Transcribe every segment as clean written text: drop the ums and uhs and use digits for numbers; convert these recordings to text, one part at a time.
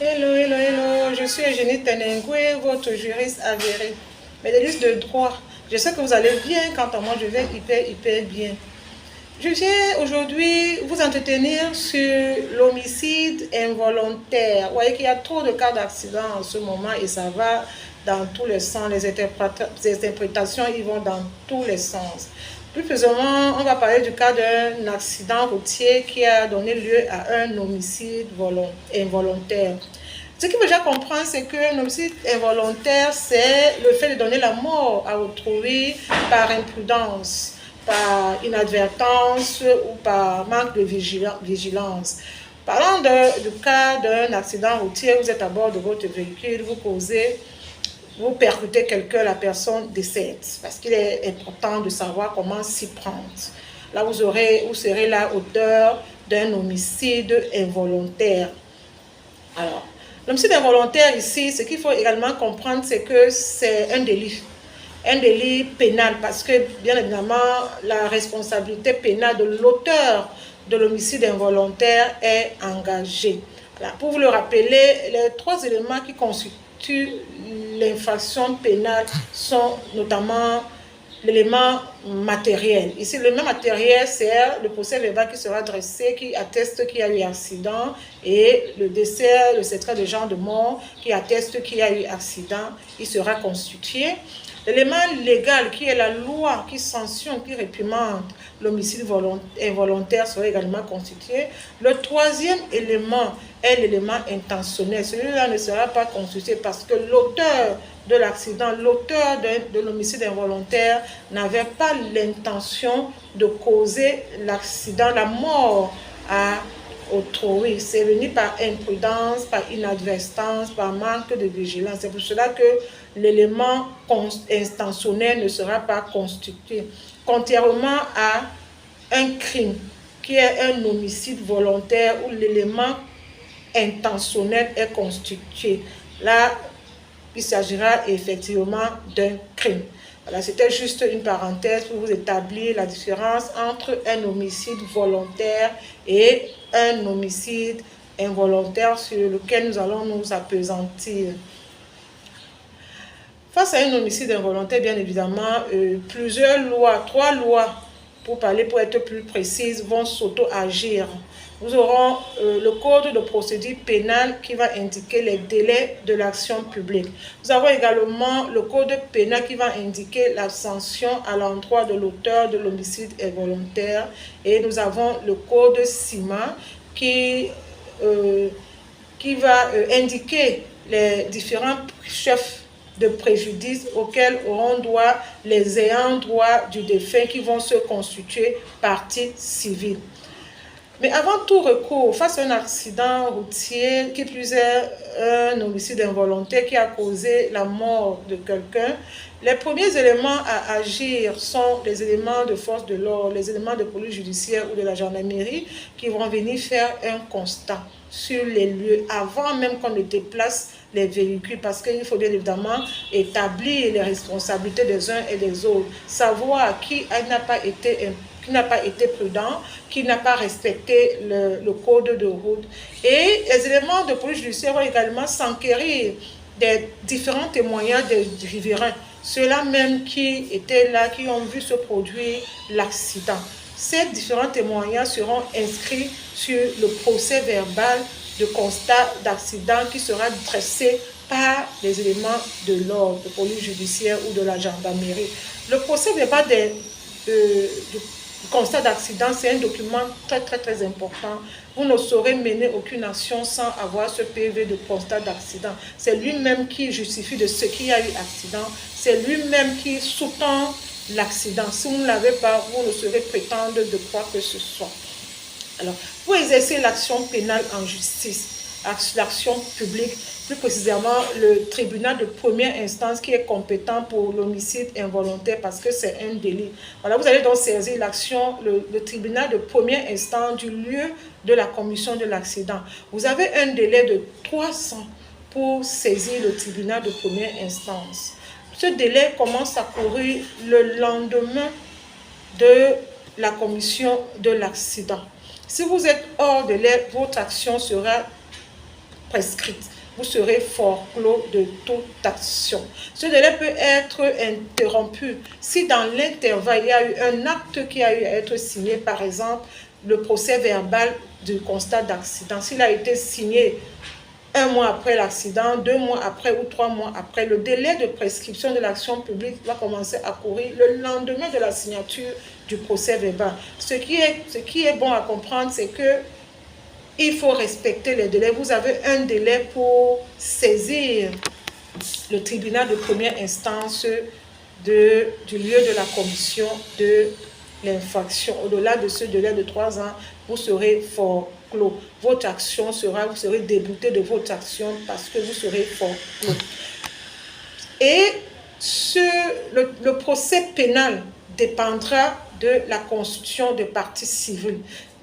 Hello, hello, hello, je suis Eugénie Tenengwe, votre juriste avéré. Médailliste de droit. Je sais que vous allez bien, quant à moi, je vais hyper bien. Je viens aujourd'hui vous entretenir sur l'homicide involontaire. Vous voyez qu'il y a trop de cas d'accident en ce moment et ça va dans tous les sens. Les interprétations, ils vont dans tous les sens. Plus précisément, on va parler du cas d'un accident routier qui a donné lieu à un homicide involontaire. Ce qu'il faut déjà comprendre, c'est qu'un homicide involontaire, c'est le fait de donner la mort à autrui par imprudence, par inadvertance ou par manque de vigilance. Parlons du cas d'un accident routier, vous êtes à bord de votre véhicule, vous percutez quelqu'un, la personne décède, parce qu'il est important de savoir comment s'y prendre. Là, vous serez là auteur d'un homicide involontaire. Alors, l'homicide involontaire ici, ce qu'il faut également comprendre, c'est que c'est un délit pénal, parce que bien évidemment, la responsabilité pénale de l'auteur de l'homicide involontaire est engagée. Alors, pour vous le rappeler, les trois éléments qui constituent l'infraction pénale sont notamment l'élément matériel. Ici, l'élément matériel, c'est le procès verbal qui sera dressé, qui atteste qu'il y a eu accident, et le décès, le certificat de genre de mort qui atteste qu'il y a eu accident, il sera constitué. L'élément légal, qui est la loi qui sanctionne, qui réprimande l'homicide involontaire, sera également constitué. Le troisième élément est l'élément intentionnel. Celui-là ne sera pas constitué parce que l'auteur de l'accident, l'auteur de l'homicide involontaire n'avait pas l'intention de causer l'accident, la mort à autrui. C'est venu par imprudence, par inadvertance, par manque de vigilance. C'est pour cela que l'élément intentionnel ne sera pas constitué. Contrairement à un crime qui est un homicide volontaire où l'élément intentionnel est constitué. Là, il s'agira effectivement d'un crime. Voilà, c'était juste une parenthèse pour vous établir la différence entre un homicide volontaire et un homicide involontaire sur lequel nous allons nous appesantir. Face à un homicide involontaire, bien évidemment, plusieurs lois, 3 lois, pour être plus précise, vont s'auto-agir. Nous aurons le code de procédure pénale qui va indiquer les délais de l'action publique. Nous avons également le code pénal qui va indiquer la sanction à l'endroit de l'auteur de l'homicide involontaire. Et nous avons le code CIMA qui va indiquer les différents chefs de préjudice auxquels auront droit les ayants droit du défunt qui vont se constituer partie civile. Mais avant tout recours, face à un accident routier, qui plus est un homicide involontaire qui a causé la mort de quelqu'un, les premiers éléments à agir sont les éléments de force de l'ordre, les éléments de police judiciaire ou de la gendarmerie qui vont venir faire un constat sur les lieux avant même qu'on ne déplace les véhicules, parce qu'il faut bien évidemment établir les responsabilités des uns et des autres, savoir qui n'a pas été prudent, qui n'a pas respecté le code de route. Et les éléments de police judiciaire vont également s'enquérir des différents témoignages des riverains, ceux-là même qui étaient là, qui ont vu se produire l'accident. Ces différents témoignages seront inscrits sur le procès verbal de constat d'accident qui sera dressé par les éléments de l'ordre, de police judiciaire ou de la gendarmerie. Le procès verbal du constat d'accident, c'est un document très important. Vous ne saurez mener aucune action sans avoir ce PV de constat d'accident. C'est lui-même qui justifie de ce qu'il y a eu accident. C'est lui-même qui sous-tend l'accident. Si vous ne l'avez pas, vous ne saurez prétendre de quoi que ce soit. Alors, pour exercer l'action pénale en justice, l'action publique, plus précisément le tribunal de première instance qui est compétent pour l'homicide involontaire parce que c'est un délit. Voilà, vous allez donc saisir l'action, le tribunal de première instance du lieu de la commission de l'accident. Vous avez un délai de 3 ans pour saisir le tribunal de première instance. Ce délai commence à courir le lendemain de la commission de l'accident. Si vous êtes hors délai, votre action sera prescrite. Vous serez forclos de toute action. Ce délai peut être interrompu si dans l'intervalle, il y a eu un acte qui a eu à être signé, par exemple, le procès verbal du constat d'accident. S'il a été signé 1 mois après l'accident, 2 mois après ou 3 mois après, le délai de prescription de l'action publique va commencer à courir le lendemain de la signature du procès verbal. Ce qui est bon à comprendre, c'est que il faut respecter les délais. Vous avez un délai pour saisir le tribunal de première instance du lieu de la commission de l'infraction. Au-delà de ce délai de 3 ans, vous serez forclos. Votre action sera, vous serez débouté de votre action parce que vous serez forclos. Et le procès pénal dépendra de la constitution de partie civile.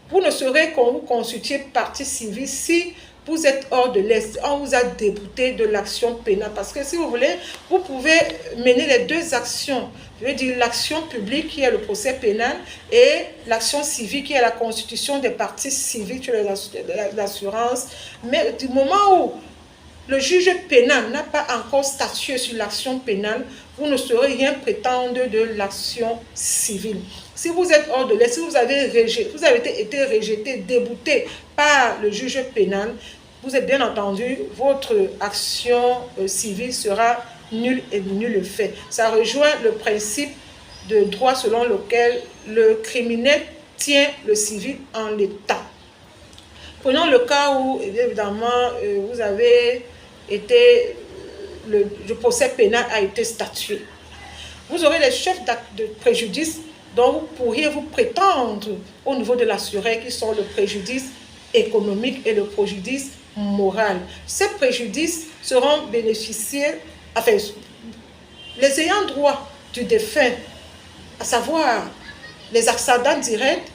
Vous ne serez qu'on vous constituez partie civile si vous êtes hors de l'Est, on vous a débouté de l'action pénale. Parce que si vous voulez, vous pouvez mener les deux actions. Je veux dire l'action publique qui est le procès pénal et l'action civile qui est la constitution des parties civiles sur l'assurance. Mais du moment où le juge pénal n'a pas encore statué sur l'action pénale, vous ne saurez rien prétendre de l'action civile. Si vous êtes hors de l'Est, si vous avez été rejeté, débouté par le juge pénal, vous êtes bien entendu, votre action civile sera nulle et nulle fait. Ça rejoint le principe de droit selon lequel le criminel tient le civil en l'état. Prenons le cas où, évidemment, vous avez été, le procès pénal a été statué. Vous aurez les chefs de préjudice dont vous pourriez vous prétendre au niveau de l'assuré qui sont le préjudice économique et le préjudice moral. Ces préjudices seront bénéficiés, enfin, les ayants droit du défunt, à savoir les ascendants directs,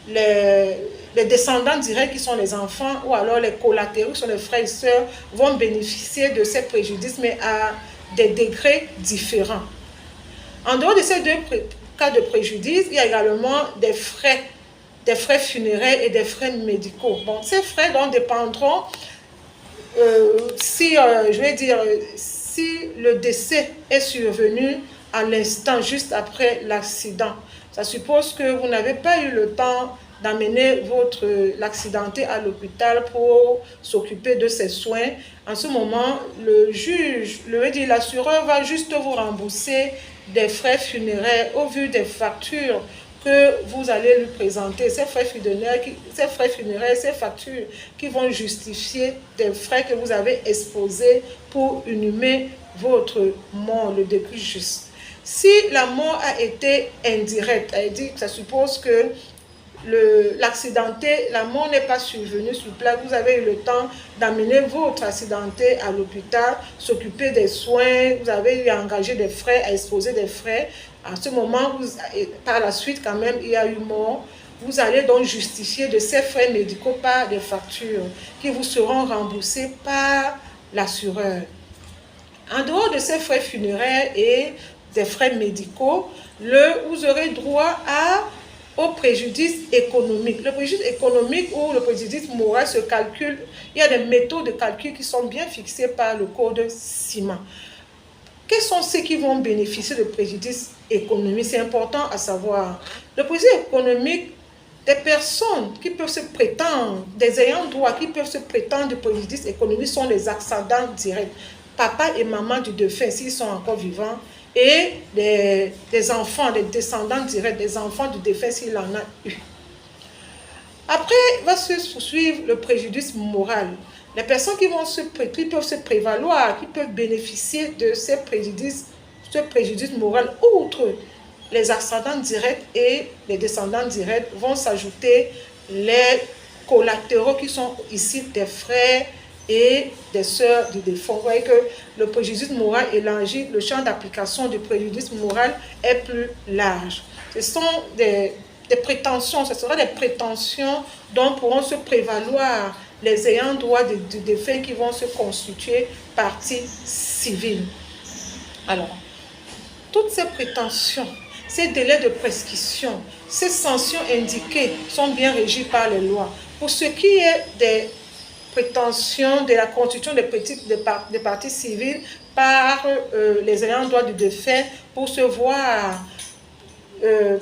les descendants directs qui sont les enfants ou alors les collatéraux qui sont les frères et sœurs vont bénéficier de ces préjudices mais à des degrés différents. En dehors de ces deux cas de préjudice, il y a également des frais funéraires et des frais médicaux. Bon, ces frais donc dépendront si le décès est survenu à l'instant juste après l'accident. Ça suppose que vous n'avez pas eu le temps d'amener l'accidenté à l'hôpital pour s'occuper de ses soins. En ce moment, l'assureur va juste vous rembourser des frais funéraires au vu des factures que vous allez lui présenter, ces frais funéraires, ces factures qui vont justifier des frais que vous avez exposés pour inhumer votre mort, le décret juste. Si la mort a été indirecte, ça suppose que l'accidenté, la mort n'est pas survenue sur place, vous avez eu le temps d'amener votre accidenté à l'hôpital, s'occuper des soins, vous avez eu à engager des frais, à exposer des frais. À ce moment, par la suite quand même, il y a eu mort. Vous allez donc justifier de ces frais médicaux par des factures qui vous seront remboursées par l'assureur. En dehors de ces frais funéraires et des frais médicaux, vous aurez droit au préjudice économique. Le préjudice économique ou le préjudice moral se calcule. Il y a des méthodes de calcul qui sont bien fixées par le code ciment. Quels sont ceux qui vont bénéficier de préjudice économique? C'est important à savoir. Le préjudice économique, des personnes qui peuvent se prétendre, des ayants droit qui peuvent se prétendre de préjudice économique sont les ascendants directs. Papa et maman du défunt, s'ils sont encore vivants, et des enfants, des descendants directs, des enfants du défunt s'il en a eu. Après, va se poursuivre le préjudice moral. Les personnes qui peuvent se prévaloir, qui peuvent bénéficier de ce préjudice moral, outre les ascendants directs et les descendants directs, vont s'ajouter les collatéraux qui sont ici des frères et des sœurs du défunt. Vous voyez que le préjudice moral élargi, le champ d'application du préjudice moral est plus large. Ce sont des prétentions, ce sera des prétentions dont pourront se prévaloir les ayants droit du défunt qui vont se constituer partie civile. Alors, toutes ces prétentions, ces délais de prescription, ces sanctions indiquées sont bien régies par les lois. Pour ce qui est des prétention de la constitution des parties civiles par les ayants droit du défunt pour se voir,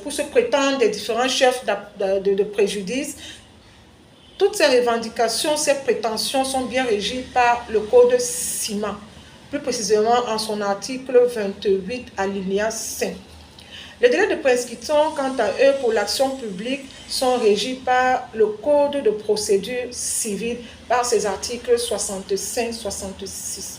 pour se prétendre des différents chefs de préjudice. Toutes ces revendications, ces prétentions sont bien régies par le code civil, plus précisément en son article 28 alinéa 5. Les délais de prescription, quant à eux, pour l'action publique, sont régis par le Code de procédure civile, par ses articles 65-66.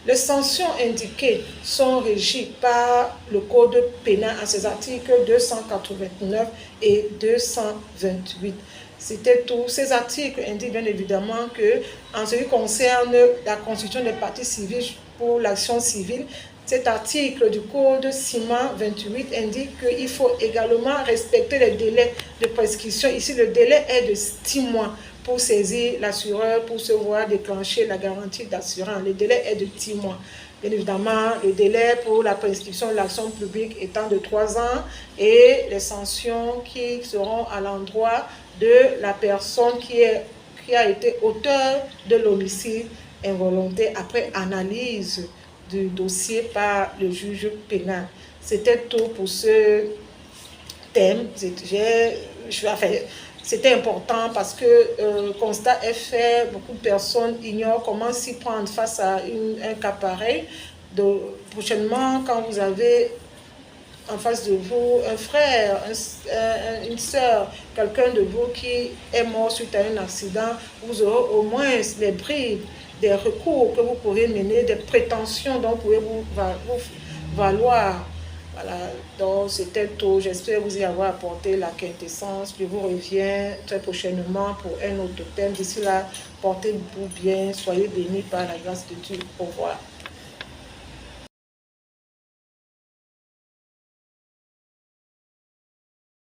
Les sanctions indiquées sont régies par le Code pénal à ses articles 289 et 228. C'était tout. Ces articles indiquent bien évidemment que, en ce qui concerne la constitution des parties civiles pour l'action civile, cet article du Code civil 28 indique qu'il faut également respecter les délais de prescription. Ici, le délai est de 6 mois pour saisir l'assureur, pour se voir déclencher la garantie d'assurance. Le délai est de 6 mois. Bien évidemment, le délai pour la prescription de l'action publique étant de 3 ans et les sanctions qui seront à l'endroit de la personne qui a été auteur de l'homicide involontaire après analyse du dossier par le juge pénal. C'était tout pour ce thème. C'était important parce que constat est fait, beaucoup de personnes ignorent comment s'y prendre face à un cas pareil. Donc, prochainement, quand vous avez en face de vous un frère, une soeur, quelqu'un de vous qui est mort suite à un accident, vous aurez au moins les bribes des recours que vous pourrez mener, des prétentions dont vous pouvez vous valoir. Voilà, donc c'était tout. J'espère vous y avoir apporté la quintessence. Je vous reviens très prochainement pour un autre thème. D'ici là, portez-vous bien, soyez bénis par la grâce de Dieu. Au revoir.